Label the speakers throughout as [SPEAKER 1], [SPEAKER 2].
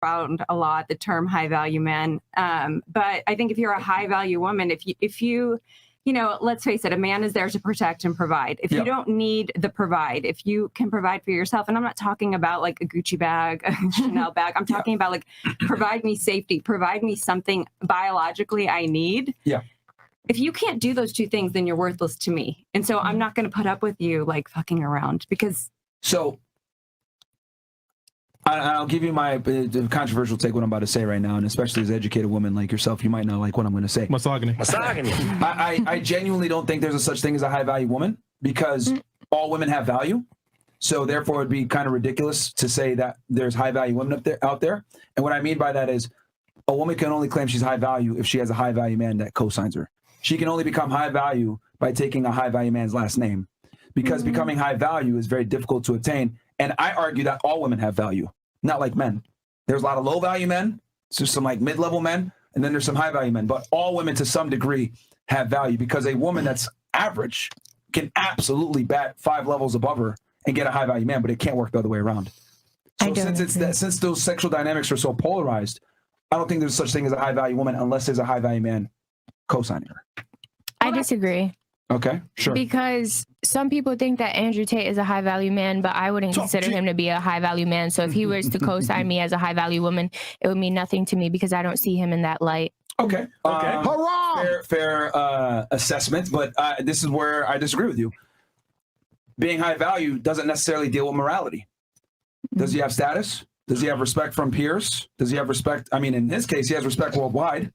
[SPEAKER 1] around a lot, the term high value man. But I think if you're a high value woman, if you let's face it, a man is there to protect and provide. If you don't need the provide, if you can provide for yourself, and I'm not talking about like a Gucci bag, a Chanel bag, I'm talking about like provide me safety, provide me something biologically I need.
[SPEAKER 2] Yeah.
[SPEAKER 1] If you can't do those two things, then you're worthless to me. And so I'm not going to put up with you like fucking around because.
[SPEAKER 2] So I'll give you my controversial take what I'm about to say right now, and especially as an educated woman like yourself, you might not like what I'm going to say.
[SPEAKER 3] Misogyny.
[SPEAKER 2] I genuinely don't think there's a such thing as a high value woman because all women have value. So therefore, it'd be kind of ridiculous to say that there's high value women out there. And what I mean by that is a woman can only claim she's high value if she has a high value man that co-signs her. She can only become high value by taking a high value man's last name because becoming high value is very difficult to attain. And I argue that all women have value. Not like men. There's a lot of low value men. So there's some like mid-level men, and then there's some high value men. But all women to some degree have value because a woman that's average can absolutely bat 5 levels above her and get a high value man, but it can't work the other way around. So since those sexual dynamics are so polarized, I don't think there's such thing as a high value woman unless there's a high value man co-signing her.
[SPEAKER 4] I disagree.
[SPEAKER 2] Okay, sure.
[SPEAKER 4] Because some people think that Andrew Tate is a high value man, but I wouldn't consider him to be a high value man. So if he was to co-sign me as a high value woman, it would mean nothing to me because I don't see him in that light.
[SPEAKER 2] Okay.
[SPEAKER 5] Hurrah!
[SPEAKER 2] Fair assessment, but this is where I disagree with you. Being high value doesn't necessarily deal with morality. Does he have status? Does he have respect from peers? Does he have respect? I mean, in his case, he has respect worldwide.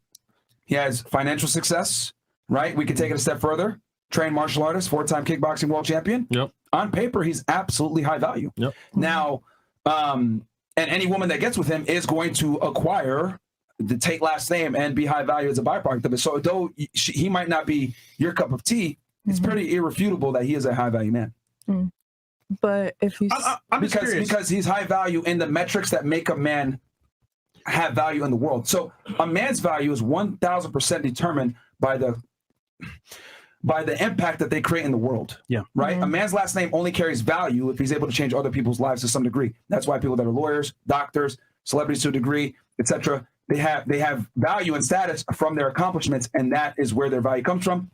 [SPEAKER 2] He has financial success, right? We could take it a step further. Trained martial artist, 4-time kickboxing world champion.
[SPEAKER 3] Yep.
[SPEAKER 2] On paper, he's absolutely high value.
[SPEAKER 3] Yep.
[SPEAKER 2] Now, and any woman that gets with him is going to acquire the Tate last name and be high value as a byproduct of it. So though he might not be your cup of tea, it's pretty irrefutable that he is a high value man.
[SPEAKER 6] But if he's
[SPEAKER 2] because he's high value in the metrics that make a man have value in the world. So a man's value is 1,000% determined by the impact that they create in the world.
[SPEAKER 3] Yeah.
[SPEAKER 2] Right? A man's last name only carries value if he's able to change other people's lives to some degree. That's why people that are lawyers, doctors, celebrities to a degree, etc., they have value and status from their accomplishments, and that is where their value comes from.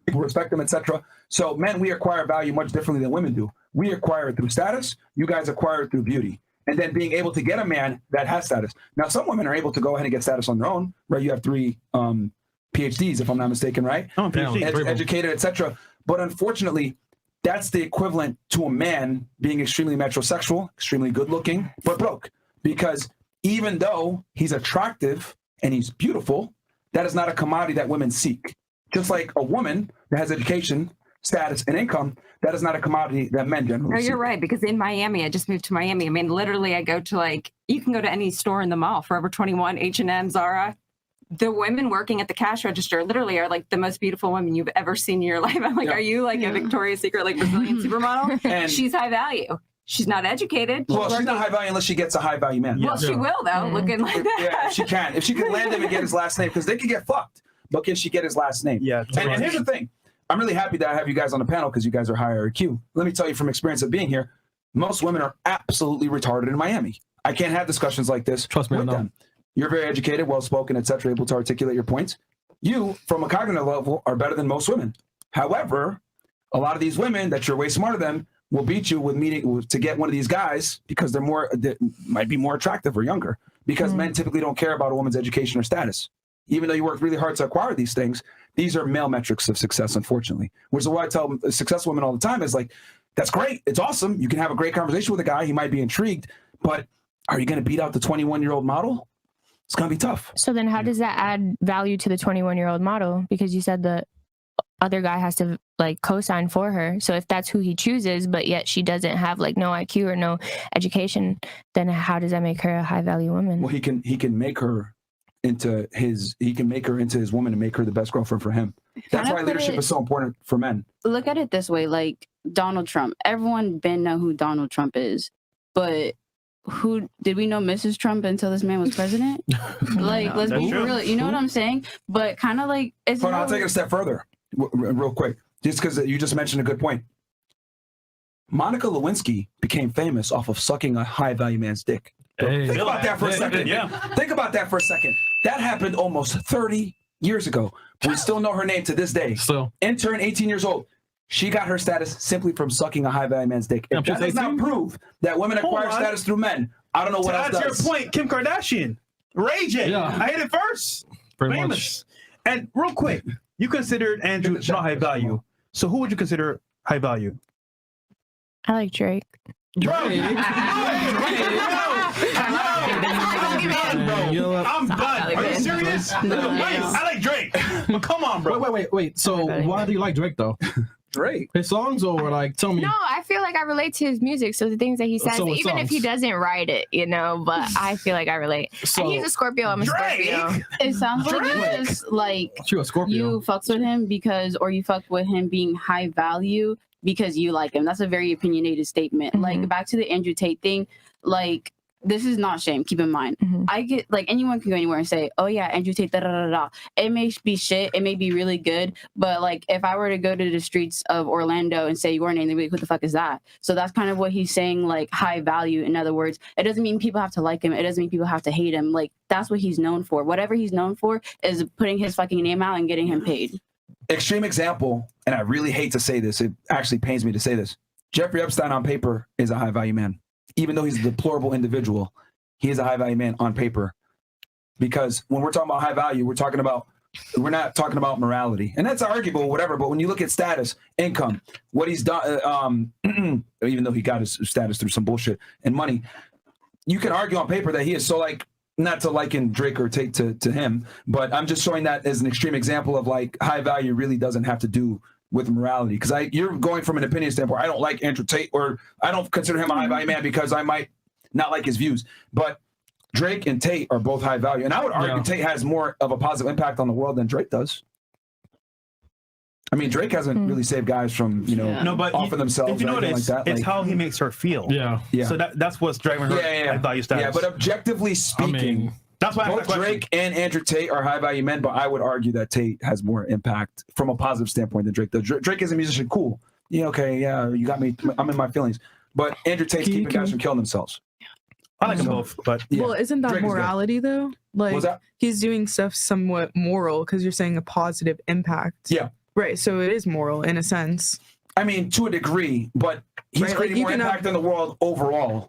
[SPEAKER 2] People respect them, etc. So men, we acquire value much differently than women do. We acquire it through status. You guys acquire it through beauty. And then being able to get a man that has status. Now, some women are able to go ahead and get status on their own, right? You have 3 PhDs, if I'm not mistaken, right?
[SPEAKER 3] Oh, PhD.
[SPEAKER 2] Educated, etc. But unfortunately, that's the equivalent to a man being extremely metrosexual, extremely good looking, but broke. Because even though he's attractive and he's beautiful, that is not a commodity that women seek. Just like a woman that has education, status, and income, that is not a commodity that men generally seek.
[SPEAKER 1] No, you're right. Because in Miami, I just moved to Miami. I mean, literally, I go to you can go to any store in the mall, Forever 21, H&M, Zara. The women working at the cash register literally are like the most beautiful women you've ever seen in your life. I'm like, are you like a Victoria's Secret, like Brazilian supermodel? And she's high value. She's not educated.
[SPEAKER 2] Well, she's not high value unless she gets a high value man.
[SPEAKER 1] Well, she will though, looking like that.
[SPEAKER 2] Yeah, if she can. If she can land him and get his last name, because they could get fucked. But can she get his last name?
[SPEAKER 3] Yeah.
[SPEAKER 2] And here's the thing. I'm really happy that I have you guys on the panel because you guys are higher IQ. Let me tell you from experience of being here, most women are absolutely retarded in Miami. I can't have discussions like this
[SPEAKER 3] Trust me,
[SPEAKER 2] with them. You're very educated, well-spoken, etc., able to articulate your points. You, from a cognitive level, are better than most women. However, a lot of these women that you're way smarter than will beat you with meeting to get one of these guys because they might be more attractive or younger. Because men typically don't care about a woman's education or status. Even though you work really hard to acquire these things, these are male metrics of success, unfortunately. Which is what I tell successful women all the time is like, that's great. It's awesome. You can have a great conversation with a guy. He might be intrigued. But are you going to beat out the 21-year-old model? It's going to be tough.
[SPEAKER 4] So then how does that add value to the 21-year-old model? Because you said the other guy has to co-sign for her. So if that's who he chooses, but yet she doesn't have no IQ or no education, then how does that make her a high value woman?
[SPEAKER 2] Well, he can make her into his woman and make her the best girlfriend for him. That's why leadership is so important for men.
[SPEAKER 7] Look at it this way, like Donald Trump. Everyone been know who Donald Trump is, but who did we know Mrs. Trump until this man was president? Let's be real. You know what I'm saying? But kind of it's.
[SPEAKER 2] I'll take it a step further, real quick, just because you just mentioned a good point. Monica Lewinsky became famous off of sucking a high value man's dick. Think about that for a second.
[SPEAKER 3] Yeah.
[SPEAKER 2] Think about that for a second. That happened almost 30 years ago. We still know her name to this day.
[SPEAKER 5] So
[SPEAKER 2] Intern, 18 years old. She got her status simply from sucking a high-value man's dick. If that does not prove that women acquire status through men, I don't know what else does.
[SPEAKER 3] To add to your point, Kim Kardashian, Ray J.
[SPEAKER 5] Yeah.
[SPEAKER 3] I hit it first.
[SPEAKER 5] Pretty
[SPEAKER 3] Famous. And real quick, you considered Andrew not high value. So who would you consider high value?
[SPEAKER 4] I like Drake.
[SPEAKER 3] I'm done. Are you serious? I like Drake. But come on, bro.
[SPEAKER 5] Wait. So why do you like Drake though?
[SPEAKER 2] Drake.
[SPEAKER 5] His songs, or like, tell me.
[SPEAKER 4] No, I feel like I relate to his music. So the things that he says,
[SPEAKER 5] So
[SPEAKER 4] even if he doesn't write it, you know, but I feel like I relate.
[SPEAKER 5] So,
[SPEAKER 4] and he's a Scorpio. I'm a Scorpio.
[SPEAKER 7] It sounds like you just like
[SPEAKER 5] you a Scorpio.
[SPEAKER 7] you fucks with him or you fuck with him being high value because you like him. That's a very opinionated statement.
[SPEAKER 4] Mm-hmm.
[SPEAKER 7] Like back to the Andrew Tate thing, like this is not shame. Keep in mind,
[SPEAKER 4] Mm-hmm.
[SPEAKER 7] I get like anyone can go anywhere and say, "Oh yeah, Andrew Tate." Da da da da. It may be shit. It may be really good, but like if I were to go to the streets of Orlando and say your name, they'd be like, "Who the fuck is that?" So that's kind of what he's saying. Like high value. In other words, it doesn't mean people have to like him. It doesn't mean people have to hate him. Like that's what he's known for. Whatever he's known for is putting his fucking name out and getting him paid.
[SPEAKER 2] Extreme example, and I really hate to say this. It actually pains me to say this. Jeffrey Epstein on paper is a high-value man. Even though he's a deplorable individual, he is a high-value man on paper. Because when we're talking about high value, we're not talking about morality. And that's arguable, whatever. But when you look at status, income, what he's done, even though he got his status through some bullshit and money, you can argue on paper that he is so like, not to liken Drake or Tate to him, but I'm just showing that as an extreme example of like high value really doesn't have to do with morality. Because you're going from an opinion standpoint. I don't like Andrew Tate, or I don't consider him a high value man because I might not like his views. But Drake and Tate are both high value. And I would argue Tate has more of a positive impact on the world than Drake does. I mean, Drake hasn't really saved guys from, offing themselves.
[SPEAKER 3] If you notice,
[SPEAKER 2] like that.
[SPEAKER 3] it's how he makes her feel.
[SPEAKER 5] Yeah.
[SPEAKER 3] So that's what's driving her high value status.
[SPEAKER 2] Yeah, but objectively speaking,
[SPEAKER 3] that's why
[SPEAKER 2] both Drake and Andrew Tate are high value men, but I would argue that Tate has more impact from a positive standpoint than Drake does. Drake is a musician, cool. Yeah, okay, yeah, you got me. I'm in my feelings. But Andrew Tate's keeping guys from killing themselves.
[SPEAKER 3] I like them both, but
[SPEAKER 6] well, isn't that
[SPEAKER 2] Drake
[SPEAKER 6] morality though? Like he's doing stuff somewhat moral because you're saying a positive impact.
[SPEAKER 2] Yeah.
[SPEAKER 6] Right. So it is moral in a sense.
[SPEAKER 2] I mean, to a degree, but he's creating more impact in the world overall.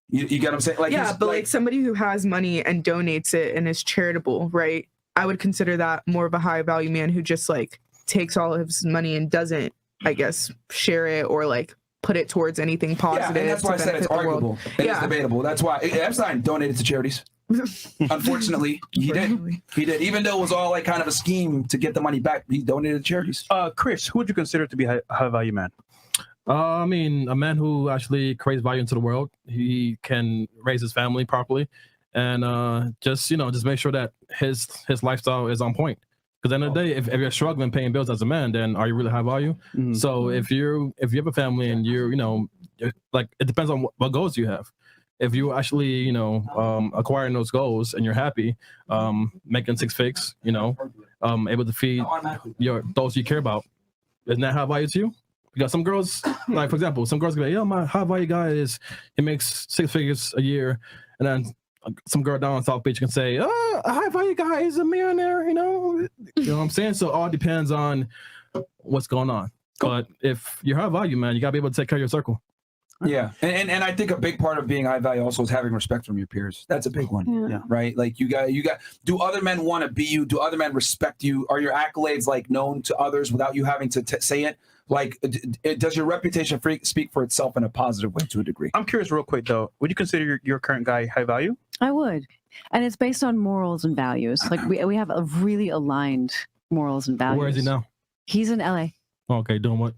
[SPEAKER 2] You get what I'm saying? Like,
[SPEAKER 6] yeah, but like somebody who has money and donates it and is charitable, right? I would consider that more of a high value man who just like takes all of his money and doesn't, I guess, share it or like put it towards anything positive.
[SPEAKER 2] Yeah, and that's why I said it's arguable. It is debatable. That's why Epstein donated to charities. Unfortunately, he did. He did. Even though it was all like kind of a scheme to get the money back, he donated to charities.
[SPEAKER 3] Chris, who would you consider to be a high value man?
[SPEAKER 5] I mean, a man who actually creates value into the world. He can raise his family properly, and just make sure that his lifestyle is on point. Because at the end of the day, if you're struggling paying bills as a man, then are you really high value? Mm-hmm. So if you have a family and you're like, it depends on what goals you have. If you actually acquiring those goals and you're happy, making 6 figures, able to feed those you care about, isn't that high value to you? Because some girls, like for example, some girls go, "Yeah, my high value guy is he makes 6 figures a year," and then some girl down in South Beach can say, "Oh, a high value guy is a millionaire," you know what I'm saying? So it all depends on what's going on. But if you're high value, man, you gotta be able to take care of your circle.
[SPEAKER 2] Yeah, and I think a big part of being high value also is having respect from your peers. That's a big one. Yeah. Right? Like you got. Do other men want to be you? Do other men respect you? Are your accolades like known to others without you having to say it? Like, does your reputation speak for itself in a positive way to a degree?
[SPEAKER 3] I'm curious, real quick though. Would you consider your current guy high value?
[SPEAKER 8] I would, and it's based on morals and values. Like we have a really aligned morals and values.
[SPEAKER 5] Where is he now?
[SPEAKER 8] He's in LA.
[SPEAKER 5] Okay, doing what?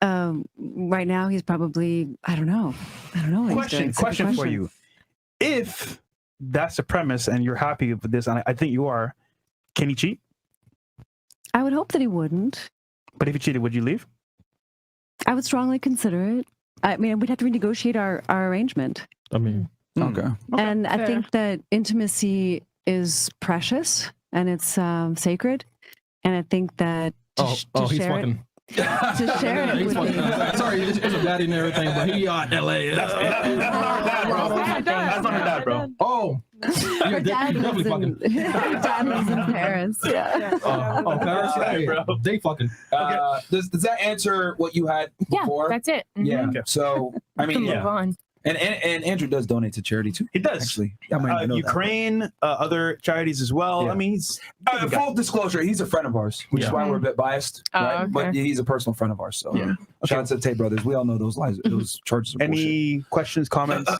[SPEAKER 8] Right now he's probably I don't know.
[SPEAKER 3] Question for you. If that's the premise and you're happy with this, and I think you are, can he cheat?
[SPEAKER 8] I would hope that he wouldn't.
[SPEAKER 3] But if he cheated, would you leave?
[SPEAKER 8] I would strongly consider it. I mean, we'd have to renegotiate our arrangement.
[SPEAKER 5] I mean,
[SPEAKER 2] okay.
[SPEAKER 8] And I think that intimacy is precious and it's sacred. And I think that
[SPEAKER 5] he's fucking.
[SPEAKER 8] to share it with me.
[SPEAKER 5] Sorry, it's a daddy and everything, but he out LA.
[SPEAKER 3] That's not her dad, bro.
[SPEAKER 5] Oh,
[SPEAKER 8] Her dad lives in Paris. Yeah.
[SPEAKER 5] oh, Paris, hey,
[SPEAKER 3] bro.
[SPEAKER 5] They fucking.
[SPEAKER 2] Does that answer what you had
[SPEAKER 4] Yeah,
[SPEAKER 2] before?
[SPEAKER 4] that's it. Mhm.
[SPEAKER 2] Yeah.
[SPEAKER 3] Okay.
[SPEAKER 2] So I mean,
[SPEAKER 4] Move
[SPEAKER 2] yeah.
[SPEAKER 4] on.
[SPEAKER 2] And Andrew does donate to charity too.
[SPEAKER 3] He does.
[SPEAKER 2] Actually, I might not know
[SPEAKER 3] Ukraine, other charities as well.
[SPEAKER 2] Yeah.
[SPEAKER 3] I mean, he's
[SPEAKER 2] that. Full disclosure, he's a friend of ours, which is
[SPEAKER 3] Yeah.
[SPEAKER 2] why we're a bit biased,
[SPEAKER 4] Oh,
[SPEAKER 2] right?
[SPEAKER 4] okay.
[SPEAKER 2] But he's a personal friend of ours. So
[SPEAKER 3] Yeah.
[SPEAKER 2] shout out to the Tate brothers. We all know those lies, those charges are bullshit.
[SPEAKER 3] any questions, comments?